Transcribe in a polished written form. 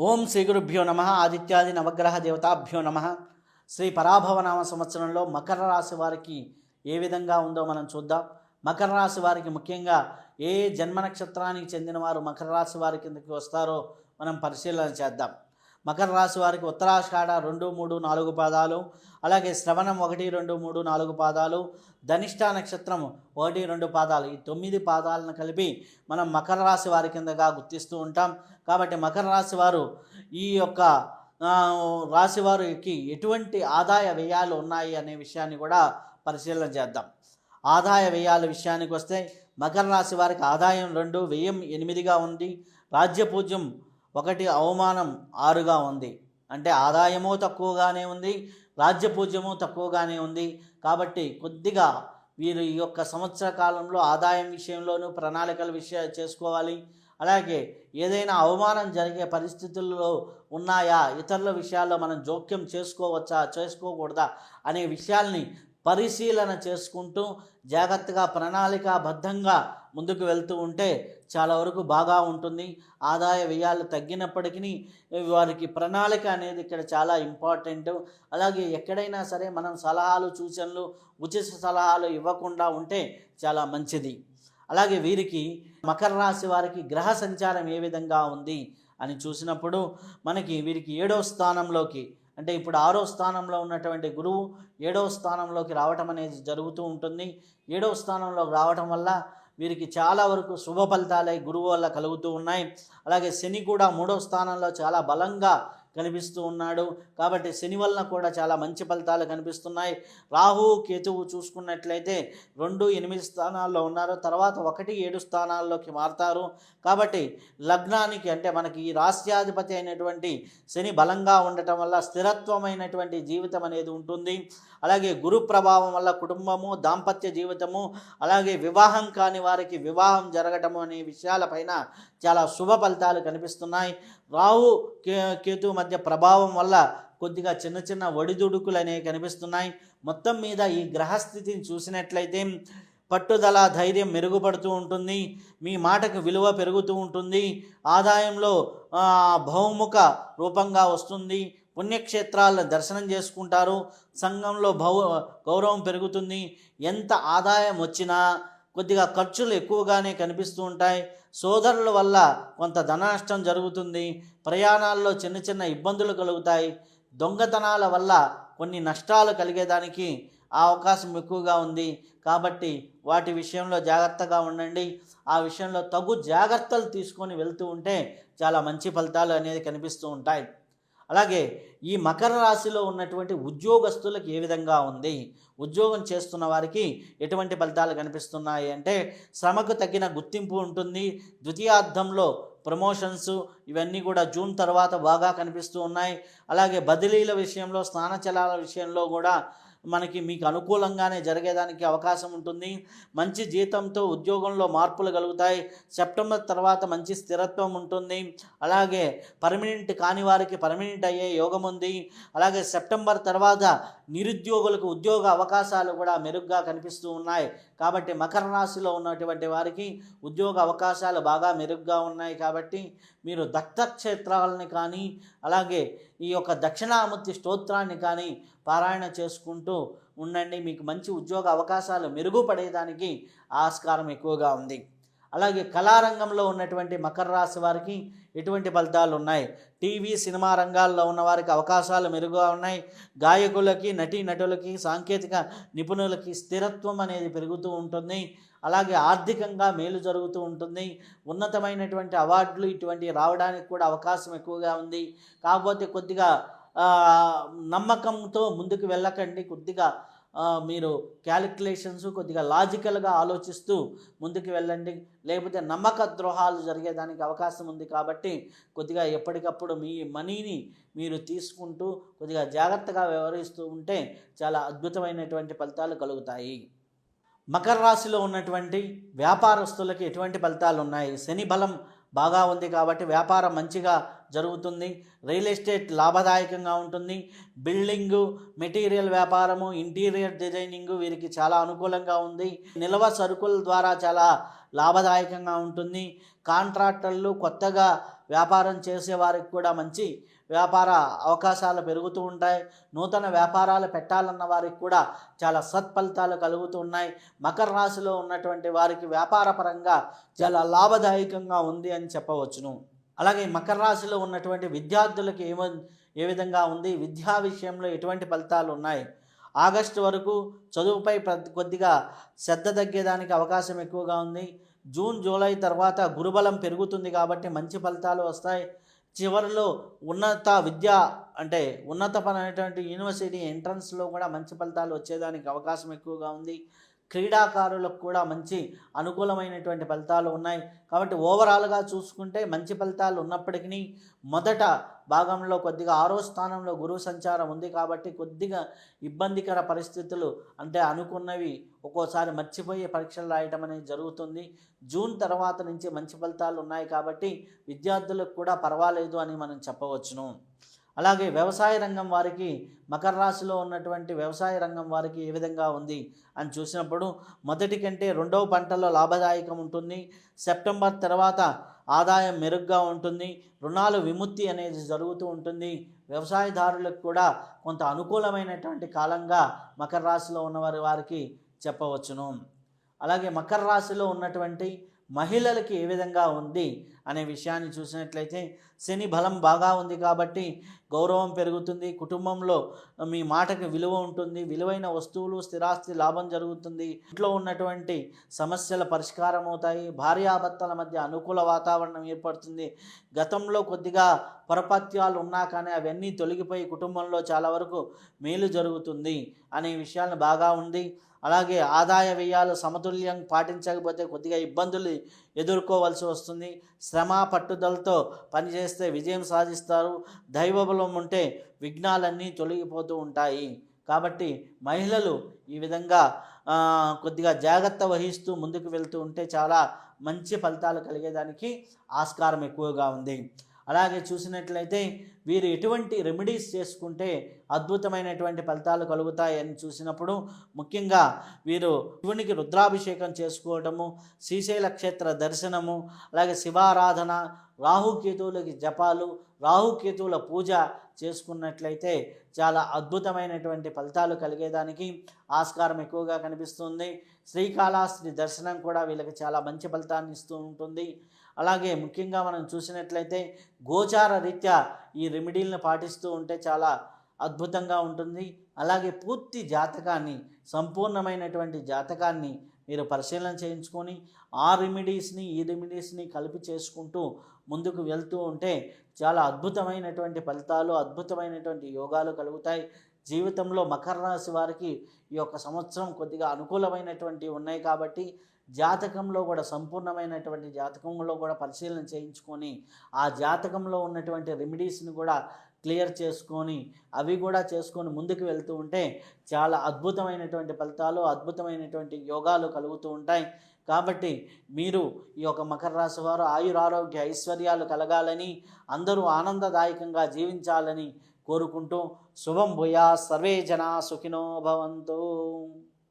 ఓం శ్రీ గురుభ్యో నమ. ఆదిత్యాది నవగ్రహ దేవతాభ్యో నమ. శ్రీ పరాభవనామ సంవత్సరంలో మకర రాశి వారికి ఏ విధంగా ఉందో మనం చూద్దాం. మకర రాశి వారికి ముఖ్యంగా ఏ జన్మ నక్షత్రానికి చెందిన వారు మకర రాశి వారి కిందకి వస్తారో మనం పరిశీలన చేద్దాం. మకర రాశి వారికి ఉత్తరాషాఢ 2, 3, 4 పాదాలు, అలాగే శ్రవణం 1, 2, 3, 4 పాదాలు, ధనిష్ట నక్షత్రం 1, 2 పాదాలు, ఈ 9 పాదాలను కలిపి మనం మకర రాశి వారి కిందగా గుర్తిస్తూ ఉంటాం. కాబట్టి మకర రాశి వారు ఈ యొక్క రాశి వారికి ఎటువంటి ఆదాయ వ్యయాలు ఉన్నాయి అనే విషయాన్ని కూడా పరిశీలన చేద్దాం. ఆదాయ వ్యయాల విషయానికి వస్తే మకర రాశి వారికి ఆదాయం 2, వ్యయం 8గా ఉంది. రాజ్యపూజ్యం 1, అవమానం 6గా ఉంది. అంటే ఆదాయము తక్కువగానే ఉంది, రాజ్యపూజ్యము తక్కువగానే ఉంది. కాబట్టి కొద్దిగా వీరు ఈ యొక్క సంవత్సర కాలంలో ఆదాయం విషయంలోనూ ప్రణాళికల చేసుకోవాలి. అలాగే ఏదైనా అవమానం జరిగే పరిస్థితుల్లో ఉన్నాయా, ఇతరుల విషయాల్లో మనం జోక్యం చేసుకోవచ్చా చేసుకోకూడదా అనే విషయాల్ని పరిశీలన చేసుకుంటూ జాగ్రత్తగా ప్రణాళికాబద్ధంగా ముందుకు వెళ్తూ ఉంటే చాలా వరకు బాగా ఉంటుంది. ఆదాయ వ్యయాలు తగ్గినప్పటికీ వారికి ప్రణాళిక అనేది ఇక్కడ చాలా ఇంపార్టెంట్. అలాగే ఎక్కడైనా సరే మనం సలహాలు సూచనలు ఉచిత సలహాలు ఇవ్వకుండా ఉంటే చాలా మంచిది. అలాగే వీరికి మకర రాశి వారికి గ్రహ సంచారం ఏ విధంగా ఉంది అని చూసినప్పుడు మనకి వీరికి 7వ స్థానంలోకి, అంటే ఇప్పుడు 6వ స్థానంలో ఉన్నటువంటి గురువు 7వ స్థానంలోకి రావటం అనేది జరుగుతూ ఉంటుంది. 7వ స్థానంలోకి రావటం వల్ల వీరికి చాలా వరకు శుభ ఫలితాలే గురువు వల్ల కలుగుతూ ఉన్నాయి. అలాగే శని కూడా 3వ స్థానంలో చాలా బలంగా కనిపిస్తూ ఉన్నాడు. కాబట్టి శని వలన కూడా చాలా మంచి ఫలితాలు కనిపిస్తున్నాయి. రాహు కేతువు చూసుకున్నట్లయితే 2, 8 స్థానాల్లో ఉన్నారు. తర్వాత 1, 7 స్థానాల్లోకి మారుతారు. కాబట్టి లగ్నానికి, అంటే మనకి ఈ రాష్ట్రాధిపతి అయినటువంటి శని బలంగా ఉండటం వల్ల స్థిరత్వమైనటువంటి జీవితం అనేది ఉంటుంది. అలాగే గురు ప్రభావం వల్ల కుటుంబము, దాంపత్య జీవితము, అలాగే వివాహం కాని వారికి వివాహం జరగటము అనే విషయాలపైన చాలా శుభ ఫలితాలు కనిపిస్తున్నాయి. రాహు కేతు మధ్య ప్రభావం వల్ల కొద్దిగా చిన్న చిన్న ఒడిదుడుకులు అనేవి కనిపిస్తున్నాయి. మొత్తం మీద ఈ గ్రహస్థితిని చూసినట్లయితే పట్టుదల, ధైర్యం మెరుగుపడుతూ ఉంటుంది. మీ మాటకు విలువ పెరుగుతూ ఉంటుంది. ఆదాయంలో బహుముఖ రూపంగా వస్తుంది. పుణ్యక్షేత్రాలను దర్శనం చేసుకుంటారు. సంఘంలో గౌరవం పెరుగుతుంది. ఎంత ఆదాయం వచ్చినా కొద్దిగా ఖర్చులు ఎక్కువగానే కనిపిస్తూ ఉంటాయి. సోదరుల వల్ల కొంత ధన నష్టం జరుగుతుంది. ప్రయాణాల్లో చిన్న చిన్న ఇబ్బందులు కలుగుతాయి. దొంగతనాల వల్ల కొన్ని నష్టాలు కలిగేదానికి అవకాశం ఎక్కువగా ఉంది. కాబట్టి వాటి విషయంలో జాగ్రత్తగా ఉండండి. ఆ విషయంలో తగు జాగ్రత్తలు తీసుకొని వెళ్తూ ఉంటే చాలా మంచి ఫలితాలు అనేది కనిపిస్తూ ఉంటాయి. అలాగే ఈ మకర రాశిలో ఉన్నటువంటి ఉద్యోగస్తులకు ఏ విధంగా ఉంది, ఉద్యోగం చేస్తున్న వారికి ఎటువంటి ఫలితాలు కనిపిస్తున్నాయి అంటే శ్రమకు తగిన గుర్తింపు ఉంటుంది. ద్వితీయార్థంలో ప్రమోషన్స్ ఇవన్నీ కూడా జూన్ తర్వాత బాగా కనిపిస్తూ ఉన్నాయి. అలాగే బదిలీల విషయంలో, స్నానచలాల విషయంలో కూడా మీకు అనుకూలంగానే జరిగేదానికి అవకాశం ఉంటుంది. మంచి జీతంతో ఉద్యోగంలో మార్పులు కలుగుతాయి. సెప్టెంబర్ తర్వాత మంచి స్థిరత్వం ఉంటుంది. అలాగే పర్మనెంట్ కాని వారికి పర్మనెంట్ అయ్యే యోగం ఉంది. అలాగే సెప్టెంబర్ తర్వాత నిరుద్యోగులకు ఉద్యోగ అవకాశాలు కూడా మెరుగ్గా కనిపిస్తూ ఉన్నాయి. కాబట్టి మకర రాశిలో ఉన్నటువంటి వారికి ఉద్యోగ అవకాశాలు బాగా మెరుగ్గా ఉన్నాయి. కాబట్టి మీరు దత్తక్షేత్రాలని కానీ, అలాగే ఈ యొక్క దక్షిణామూర్తి స్తోత్రాన్ని కానీ పారాయణ చేసుకుంటూ ఉండండి. మీకు మంచి ఉద్యోగ అవకాశాలు మెరుగుపడేదానికి ఆస్కారం ఎక్కువగా ఉంది. అలాగే కళారంగంలో ఉన్నటువంటి మకర రాశి వారికి ఎటువంటి ఫలితాలు ఉన్నాయి? టీవీ, సినిమా రంగాల్లో ఉన్న వారికి అవకాశాలు మెరుగుగా ఉన్నాయి. గాయకులకి, నటీనటులకి, సాంకేతిక నిపుణులకి స్థిరత్వం అనేది పెరుగుతూ ఉంటుంది. అలాగే ఆర్థికంగా మేలు జరుగుతూ ఉంటుంది. ఉన్నతమైనటువంటి అవార్డులు ఇటువంటివి రావడానికి కూడా అవకాశం ఎక్కువగా ఉంది. కాకపోతే కొద్దిగా నమ్మకంతో ముందుకు వెళ్ళకండి. కొద్దిగా మీరు క్యాలిక్యులేషన్స్ కొద్దిగా లాజికల్గా ఆలోచిస్తూ ముందుకు వెళ్ళండి. లేకపోతే నమ్మక ద్రోహాలు జరిగేదానికి అవకాశం ఉంది. కాబట్టి కొద్దిగా ఎప్పటికప్పుడు మీ మనీని మీరు తీసుకుంటూ కొద్దిగా జాగ్రత్తగా వ్యవహరిస్తూ ఉంటే చాలా అద్భుతమైనటువంటి ఫలితాలు కలుగుతాయి. మకర రాశిలో ఉన్నటువంటి వ్యాపారస్తులకి ఎటువంటి ఫలితాలు ఉన్నాయి? శని బలం బాగా ఉంది కాబట్టి వ్యాపారం మంచిగా జరుగుతుంది. రియల్ ఎస్టేట్ లాభదాయకంగా ఉంటుంది. బిల్డింగు, మెటీరియల్ వ్యాపారము, ఇంటీరియర్ డిజైనింగు వీరికి చాలా అనుకూలంగా ఉంది. నిల్వ సరుకుల ద్వారా చాలా లాభదాయకంగా ఉంటుంది. కాంట్రాక్టర్లు, కొత్తగా వ్యాపారం చేసే వారికి కూడా మంచి వ్యాపార అవకాశాలు పెరుగుతూ ఉంటాయి. నూతన వ్యాపారాలు పెట్టాలన్న వారికి కూడా చాలా సత్ఫలితాలు కలుగుతూ ఉన్నాయి. మకర రాశిలో ఉన్నటువంటి వారికి వ్యాపార పరంగా చాలా లాభదాయకంగా ఉంది అని చెప్పవచ్చును. అలాగే మకర రాశిలో ఉన్నటువంటి విద్యార్థులకు ఏ విధంగా ఉంది, విద్యా విషయంలో ఎటువంటి ఫలితాలు ఉన్నాయి, ఆగస్టు వరకు చదువుపై కొద్దిగా శ్రద్ధ తగ్గేదానికి అవకాశం ఎక్కువగా ఉంది. జూన్ జూలై తర్వాత గురుబలం పెరుగుతుంది కాబట్టి మంచి ఫలితాలు వస్తాయి. చివరిలో ఉన్నత విద్య అంటే ఉన్నతమైనటువంటి యూనివర్సిటీ ఎంట్రన్స్లో కూడా మంచి ఫలితాలు వచ్చేదానికి అవకాశం ఎక్కువగా ఉంది. క్రీడాకారులకు కూడా మంచి అనుకూలమైనటువంటి ఫలితాలు ఉన్నాయి. కాబట్టి ఓవరాల్గా చూసుకుంటే మంచి ఫలితాలు ఉన్నప్పటికీ మొదట భాగంలో కొద్దిగా 6వ స్థానంలో గురువు సంచారం ఉంది కాబట్టి కొద్దిగా ఇబ్బందికర పరిస్థితులు, అంటే అనుకున్నవి ఒక్కోసారి మర్చిపోయే పరీక్షలు రాయటం అనేది జరుగుతుంది. జూన్ తర్వాత నుంచి మంచి ఫలితాలు ఉన్నాయి కాబట్టి విద్యార్థులకు కూడా పర్వాలేదు అని మనం చెప్పవచ్చును. అలాగే వ్యవసాయ రంగం వారికి, మకర రాశిలో ఉన్నటువంటి వ్యవసాయ రంగం వారికి ఏ విధంగా ఉంది అని చూసినప్పుడు మొదటి కంటే రెండవ పంటలో లాభదాయకం ఉంటుంది. సెప్టెంబర్ తర్వాత ఆదాయం మెరుగ్గా ఉంటుంది. రుణాలు విముక్తి అనేది జరుగుతూ ఉంటుంది. వ్యవసాయదారులకు కూడా కొంత అనుకూలమైనటువంటి కాలంగా మకర రాశిలో ఉన్నవారి వారికి చెప్పవచ్చును. అలాగే మకర రాశిలో ఉన్నటువంటి మహిళలకి ఏ విధంగా ఉంది అనే విషయాన్ని చూసినట్లయితే శని బలం బాగా ఉంది కాబట్టి గౌరవం పెరుగుతుంది. కుటుంబంలో మీ మాటకి విలువ ఉంటుంది. విలువైన వస్తువులు, స్థిరాస్తి లాభం జరుగుతుంది. ఇంట్లో ఉన్నటువంటి సమస్యల పరిష్కారం అవుతాయి. భార్యాభర్తల మధ్య అనుకూల వాతావరణం ఏర్పడుతుంది. గతంలో కొద్దిగా పొరపాత్యాలు ఉన్నా కానీ అవన్నీ తొలగిపోయి కుటుంబంలో చాలా వరకు మేలు జరుగుతుంది అనే విషయాలు బాగా ఉంది. అలాగే ఆదాయ వ్యయాలు సమతుల్యం పాటించకపోతే కొద్దిగా ఇబ్బందులు ఎదుర్కోవాల్సి వస్తుంది. శ్రమ పట్టుదలతో పనిచేస్తే విజయం సాధిస్తారు. దైవబలం ఉంటే విఘ్నాలన్నీ తొలగిపోతూ ఉంటాయి. కాబట్టి మహిళలు ఈ విధంగా కొద్దిగా జాగ్రత్త వహిస్తూ ముందుకు వెళ్తూ ఉంటే చాలా మంచి ఫలితాలు కలిగేదానికి ఆస్కారం ఎక్కువగా ఉంది. అలాగే చూసినట్లయితే వీరు ఎటువంటి రెమెడీస్ చేసుకుంటే అద్భుతమైనటువంటి ఫలితాలు కలుగుతాయని చూసినప్పుడు ముఖ్యంగా వీరు శివునికి రుద్రాభిషేకం చేసుకోవటము, శ్రీశైల క్షేత్ర దర్శనము, అలాగే శివారాధన, రాహుకేతువులకి జపాలు, రాహుకేతువుల పూజ చేసుకున్నట్లయితే చాలా అద్భుతమైనటువంటి ఫలితాలు కలిగేదానికి ఆస్కారం ఎక్కువగా కనిపిస్తుంది. శ్రీకాళహస్తి దర్శనం కూడా వీళ్ళకి చాలా మంచి ఫలితాన్ని ఇస్తూ ఉంటుంది. అలాగే ముఖ్యంగా మనం చూసినట్లయితే గోచార రీత్యా ఈ రెమెడీలను పాటిస్తూ ఉంటే చాలా అద్భుతంగా ఉంటుంది. అలాగే పూర్తి జాతకాన్ని, సంపూర్ణమైనటువంటి జాతకాన్ని మీరు పరిశీలన చేయించుకొని ఆ రెమెడీస్ని ఈ రెమెడీస్ని కలిపి చేసుకుంటూ ముందుకు వెళ్తూ ఉంటే చాలా అద్భుతమైనటువంటి ఫలితాలు, అద్భుతమైనటువంటి యోగాలు కలుగుతాయి. జీవితంలో మకర రాశి వారికి ఈ యొక్క సంవత్సరం కొద్దిగా అనుకూలమైనటువంటివి ఉన్నాయి కాబట్టి జాతకంలో కూడా సంపూర్ణమైనటువంటి జాతకంలో కూడా పరిశీలన చేయించుకొని ఆ జాతకంలో ఉన్నటువంటి రెమెడీస్ని కూడా క్లియర్ చేసుకొని అవి కూడా చేసుకొని ముందుకు వెళ్తూ ఉంటే చాలా అద్భుతమైనటువంటి ఫలితాలు, అద్భుతమైనటువంటి యోగాలు కలుగుతూ ఉంటాయి. కాబట్టి మీరు ఈ యొక్క మకర రాశి వారు ఆయురారోగ్య ఐశ్వర్యాలు కలగాలని, అందరూ ఆనందదాయకంగా జీవించాలని కోరుకుంటూ శుభం భూయా, సర్వే జనా సుఖినో భవంతు.